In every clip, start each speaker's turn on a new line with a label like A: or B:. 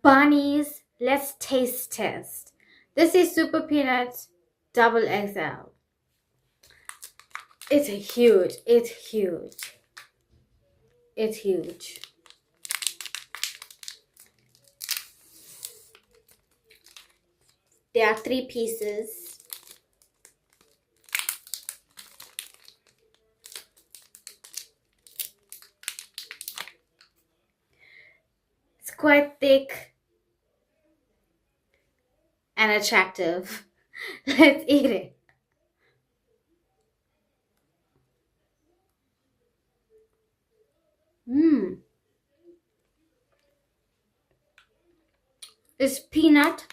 A: Bunnies, let's taste test. This is Superpeanut double XL. It's huge. It's huge. It's huge. There are 3 pieces. It's quite thick and attractive. Let's eat it. It's peanut.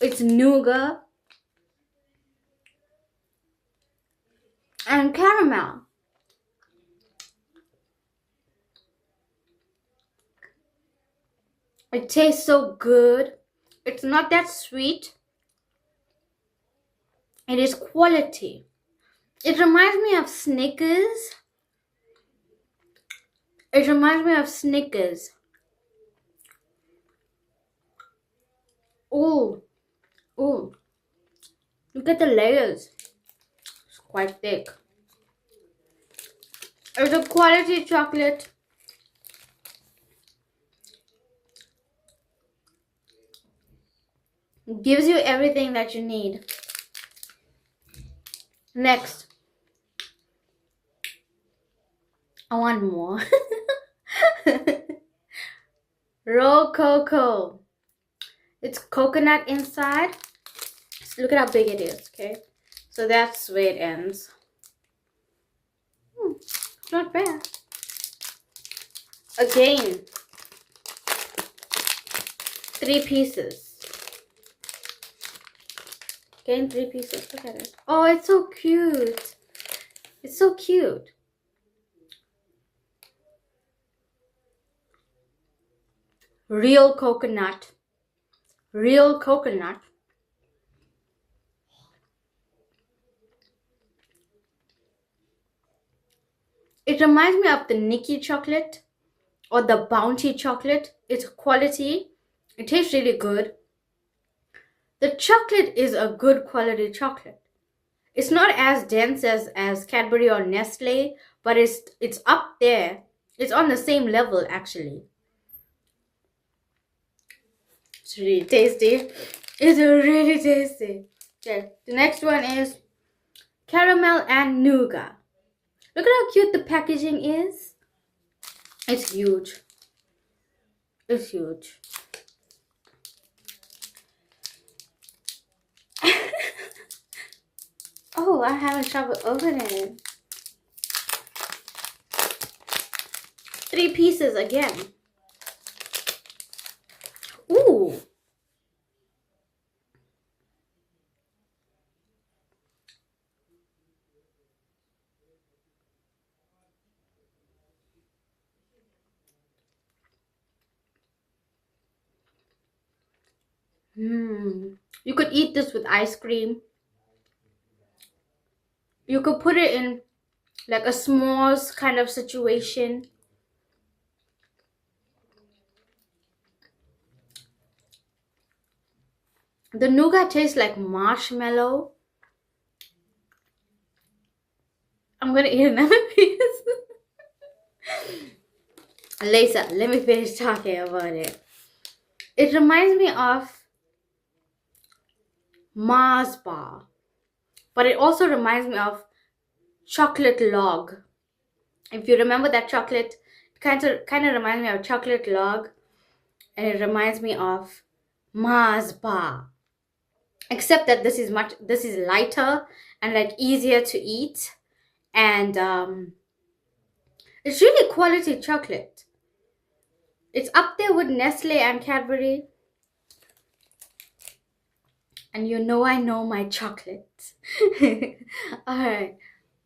A: It's nougat and caramel. It tastes so good. It's not that sweet. It is quality. It reminds me of Snickers. It reminds me of Snickers. Oh, oh, look at the layers. It's quite thick. It's a quality chocolate. It gives you everything that you need. Next. I want more. Rococo. It's coconut inside. So look at how big it is, okay? So that's where it ends. Not bad. Again, 3 pieces. Again, 3 pieces. Look at it. Oh, it's so cute. It's so cute. Real coconut. Real coconut. It reminds me of the Niki chocolate or the Bounty chocolate. It's quality. It tastes really good. The chocolate is a good quality chocolate. It's not as dense as Cadbury or Nestlé, but it's up there. It's on the same level actually. It's really tasty. It's really tasty. Okay, the next one is Caramel&Nouga. Look at how cute the packaging is. It's huge. It's huge. Oh, I'm having trouble opening it. 3 pieces again. Ooh. You could eat this with ice cream. You could put it in like a s'mores kind of situation. The nougat tastes like marshmallow. I'm gonna eat another piece. Lisa, let me finish talking about it. It reminds me of Mars bar, but it also reminds me of chocolate log. If you remember that chocolate, it kind of reminds me of chocolate log, and it reminds me of Mars bar. Except that this is lighter and like easier to eat, and it's really quality chocolate. It's up there with Nestlé and Cadbury. And you know I know my chocolate. Alright.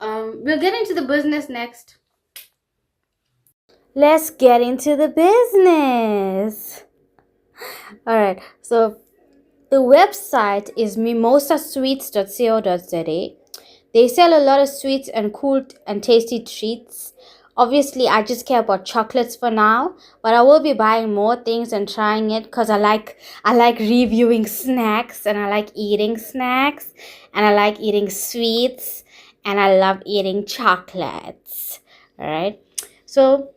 A: We'll get into the business next. Let's get into the business. Alright, so the website is mimosasweets.co.za. They sell a lot of sweets and cool and tasty treats Obviously, I just care about chocolates for now, but I will be buying more things and trying it because I like reviewing snacks, and I like eating snacks, and I like eating sweets, and I love eating chocolates. All right. So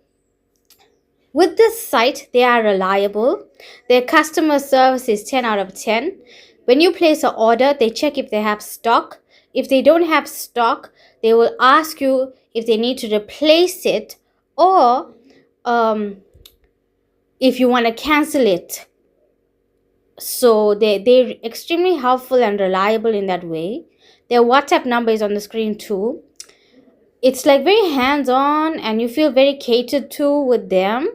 A: with this site, they are reliable. Their customer service is 10 out of 10. When you place an order, they check if they have stock. If they don't have stock, they will ask you if they need to replace it, or if you want to cancel it. So they're extremely helpful and reliable in that way. Their WhatsApp number is on the screen too. It's like very hands-on, and you feel very catered to with them.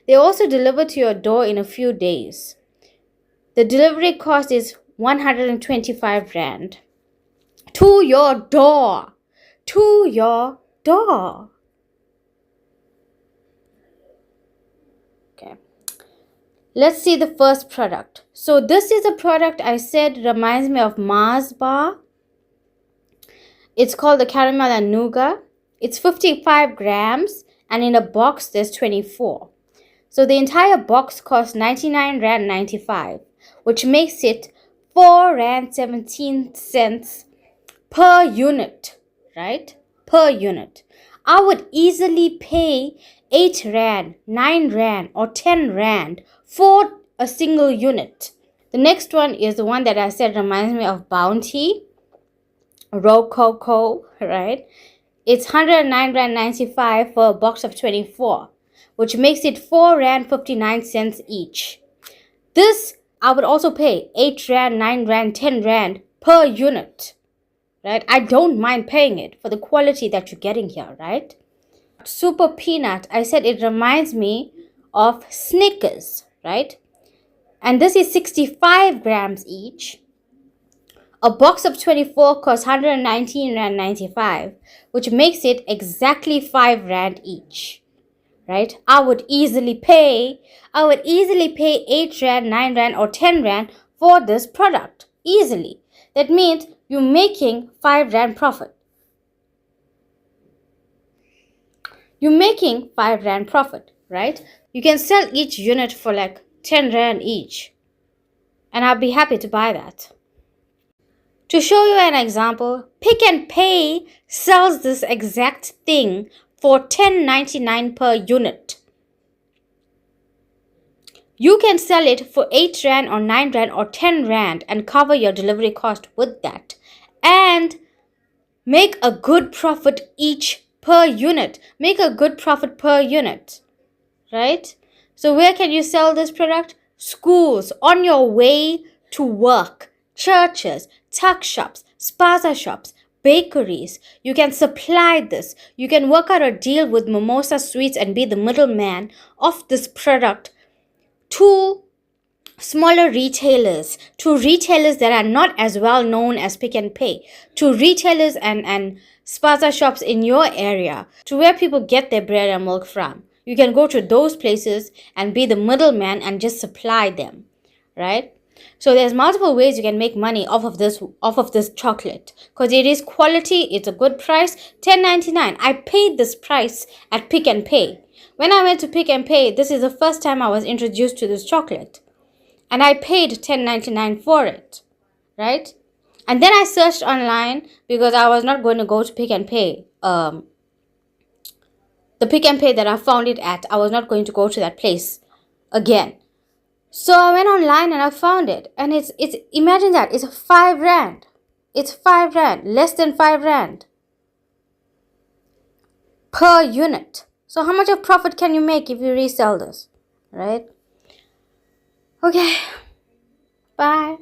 A: They also deliver to your door in a few days. The delivery cost is 125 Rand. To your door. To your door. Okay. Let's see the first product. So this is a product I said reminds me of Mars bar. It's called the Caramel&Nouga. It's 55 grams, and in a box there's 24. So the entire box costs 99 Rand 95, which makes it 4 Rand 17 cents per unit, right? Per unit. I would easily pay 8 Rand, 9 Rand, or 10 Rand for a single unit. The next one is the one that I said reminds me of Bounty, Rococo, right? It's 109 Rand 95 for a box of 24, which makes it 4 Rand 59 cents each. This, I would also pay 8 Rand, 9 Rand, 10 Rand per unit, right? I don't mind paying it for the quality that you're getting here, right? Superpeanut, I said it reminds me of Snickers, right? And this is 65 grams each. A box of 24 costs 119 Rand 95, which makes it exactly 5 Rand each, right? I would easily pay 8 Rand, 9 Rand, or 10 Rand for this product, easily. That means you're making 5 Rand profit. You're making 5 Rand profit, right? You can sell each unit for like 10 Rand each, and I'll be happy to buy that. To show you an example, Pick and Pay sells this exact thing for 10.99 per unit. You can sell it for 8 Rand or 9 Rand or 10 Rand and cover your delivery cost with that, and make a good profit each per unit. Make a good profit per unit, right? So where can you sell this product? Schools, on your way to work, churches, tuck shops, spaza shops, bakeries. You can supply this. You can work out a deal with Mimosa Sweets and be the middleman of this product to smaller retailers, to retailers that are not as well known as Pick and Pay, to retailers and spaza shops in your area, to where people get their bread and milk from. You can go to those places and be the middleman and just supply them, right? So there's multiple ways you can make money off of this chocolate, because it is quality, it's a good price. 10.99. I paid this price at Pick and Pay. When I went to Pick and Pay, this is the first time I was introduced to this chocolate, and I paid 10.99 for it, right? And then I searched online because I was not going to go to Pick and Pay. The Pick and Pay that I found it at, I was not going to go to that place again. So I went online and I found it, and it's imagine that, it's 5 Rand. It's 5 Rand, less than 5 Rand per unit. So how much of profit can you make if you resell this, right? Okay, bye.